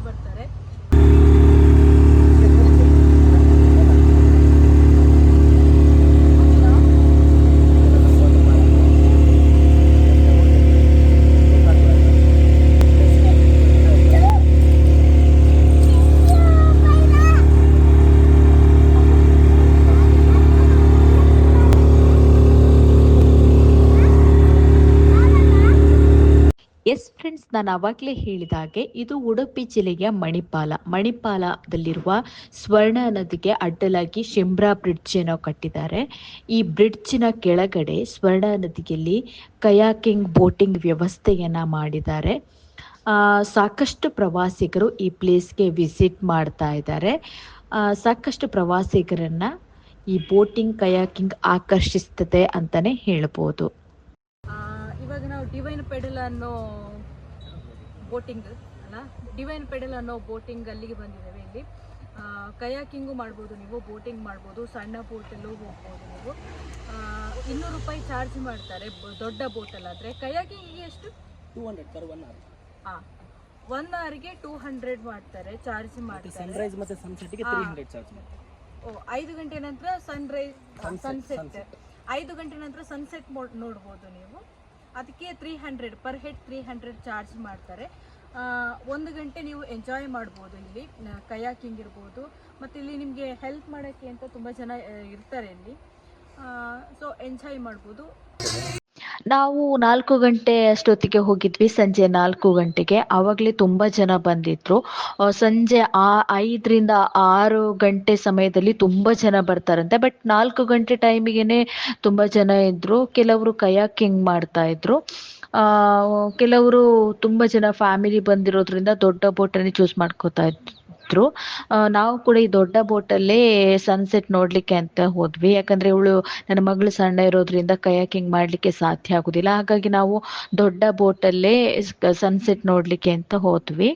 ಬರ್ತಾರೆ. S friends, ನಾನು ಆವಾಗಲೇ ಹೇಳಿದ ಹಾಗೆ ಇದು ಉಡುಪಿ ಜಿಲ್ಲೆಯ ಮಣಿಪಾಲದಲ್ಲಿರುವ ಸ್ವರ್ಣ ನದಿಗೆ ಅಡ್ಡಲಾಗಿ ಶಿಮ್ರಾ ಬ್ರಿಡ್ಜ್ ಏನೋ ಕಟ್ಟಿದ್ದಾರೆ. ಈ ಬ್ರಿಡ್ಜಿನ ಕೆಳಗಡೆ ಸ್ವರ್ಣ ನದಿಯಲ್ಲಿ ಕಯಾಕಿಂಗ್ ಬೋಟಿಂಗ್ ವ್ಯವಸ್ಥೆಯನ್ನ ಮಾಡಿದ್ದಾರೆ. ಸಾಕಷ್ಟು ಪ್ರವಾಸಿಗರು ಈ ಪ್ಲೇಸ್ಗೆ ವಿಸಿಟ್ ಮಾಡ್ತಾ ಇದ್ದಾರೆ. ಸಾಕಷ್ಟು ಪ್ರವಾಸಿಗರನ್ನ ಈ ಬೋಟಿಂಗ್ ಕಯಾಕಿಂಗ್ ಆಕರ್ಷಿಸ್ತದೆ ಅಂತಾನೆ ಹೇಳ್ಬೋದು. ಇವಾಗ ನಾವು ಡಿವೈನ್ ಪೆಡಲ್ ಅನ್ನೋ ಬೋಟಿಂಗ್ ಅಲ್ಲಿಗೆ ಬಂದಿದ್ದೇವೆ. ಇಲ್ಲಿ ಕಯಾಕಿಂಗು ಮಾಡ್ಬೋದು, ನೀವು ಬೋಟಿಂಗ್ ಮಾಡ್ಬೋದು, ಸಣ್ಣ ಬೋಟಲ್ಲೂ ಹೋಗ್ಬೋದು ನೀವು. 200 ರೂಪಾಯಿ ಚಾರ್ಜ್ ಮಾಡ್ತಾರೆ ದೊಡ್ಡ ಬೋಟಲ್ಲಾದರೆ. ಕಯಾಕಿಂಗಿಗೆ ಎಷ್ಟು? 200 per 1 hour. 1 ಅವರ್ಗೆ 200 ಮಾಡ್ತಾರೆ, ಚಾರ್ಜ್ ಮಾಡ್ತಾರೆ. ಸನ್ರೈಸ್ ಮತ್ತು ಸನ್ಸೆಟ್ಗೆ 300 ಚಾರ್ಜ್ ಮಾಡ್ತಾರೆ. 5 ಗಂಟೆ ನಂತರ ಸನ್ಸೆಟ್ 5 ಗಂಟೆ ನಂತರ ಸನ್ಸೆಟ್ ನೋಡ್ಬೋದು ನೀವು. ಅದಕ್ಕೆ 300 ಪರ್ ಹೆಡ್ 300 ಚಾರ್ಜ್ ಮಾಡ್ತಾರೆ. 1 ಗಂಟೆ ನೀವು ಎಂಜಾಯ್ ಮಾಡ್ಬೋದು. ಇಲ್ಲಿ ಕಯಾಕಿಂಗ್ ಇರ್ಬೋದು, ಮತ್ತು ಇಲ್ಲಿ ನಿಮಗೆ ಹೆಲ್ಪ್ ಮಾಡೋಕ್ಕೆ ಅಂತ ತುಂಬ ಜನ ಇರ್ತಾರೆ ಇಲ್ಲಿ. ಸೊ ಎಂಜಾಯ್ ಮಾಡ್ಬೋದು. ನಾವು 4 ಗಂಟೆ ಅಷ್ಟೊತ್ತಿಗೆ ಹೋಗಿದ್ವಿ, ಸಂಜೆ 4 ಗಂಟೆಗೆ. ಆವಾಗಲೇ ತುಂಬ ಜನ ಬಂದಿದ್ರು. ಸಂಜೆ 5ರಿಂದ 6 ಗಂಟೆ ಸಮಯದಲ್ಲಿ ತುಂಬ ಜನ ಬರ್ತಾರಂತೆ. ಬಟ್ 4 ಗಂಟೆ ಟೈಮಿಗೆ ತುಂಬ ಜನ ಇದ್ರು. ಕೆಲವರು ಕಯಾಕಿಂಗ್ ಮಾಡ್ತಾ ಇದ್ರು, ಕೆಲವರು ತುಂಬ ಜನ ಫ್ಯಾಮಿಲಿ ಬಂದಿರೋದ್ರಿಂದ ದೊಡ್ಡ ಬೋಟನ್ನೇ ಚೂಸ್ ಮಾಡ್ಕೋತಾ ಇದ್ರು. ನಾವು ಕೂಡ ಈ ದೊಡ್ಡ ಬೋಟಲ್ಲೇ ಸನ್ಸೆಟ್ ನೋಡ್ಲಿಕ್ಕೆ ಅಂತ ಹೋದ್ವಿ. ಯಾಕಂದ್ರೆ ಇವಳು ನನ್ನ ಮಗಳು ಸಣ್ಣ ಇರೋದ್ರಿಂದ ಕಯಾಕಿಂಗ್ ಮಾಡ್ಲಿಕ್ಕೆ ಸಾಧ್ಯ ಆಗುದಿಲ್ಲ. ಹಾಗಾಗಿ ನಾವು ದೊಡ್ಡ ಬೋಟಲ್ಲೇ ಸನ್ಸೆಟ್ ನೋಡ್ಲಿಕ್ಕೆ ಅಂತ ಹೋದ್ವಿ.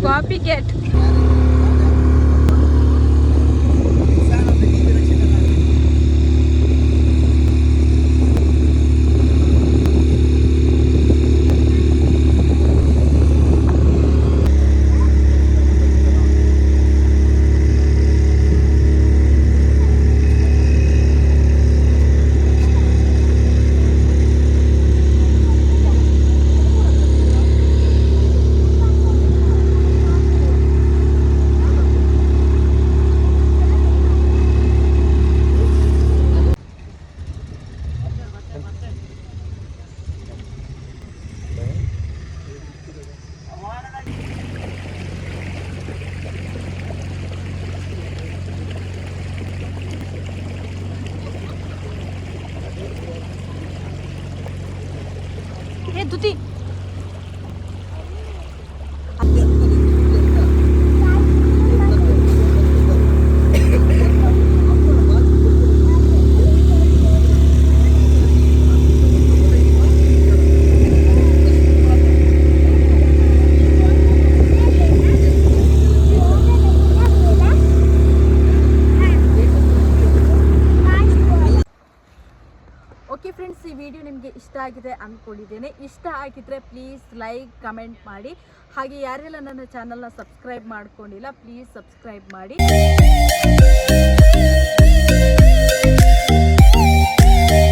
Copycat. Tuti. ಓಕೆ ಫ್ರೆಂಡ್ಸ್, ಈ ವಿಡಿಯೋ ನಿಮಗೆ ಇಷ್ಟ ಆಗಿದೆ ಅಂದ್ಕೊಂಡಿದ್ದೇನೆ. ಇಷ್ಟ ಆಗಿದ್ರೆ ಪ್ಲೀಸ್ ಲೈಕ್ ಕಮೆಂಟ್ ಮಾಡಿ. ಹಾಗೆ ಯಾರೆಲ್ಲ ನನ್ನ ಚಾನಲ್ನ ಸಬ್ಸ್ಕ್ರೈಬ್ ಮಾಡ್ಕೊಂಡಿಲ್ಲ ಪ್ಲೀಸ್ ಸಬ್ಸ್ಕ್ರೈಬ್ ಮಾಡಿ.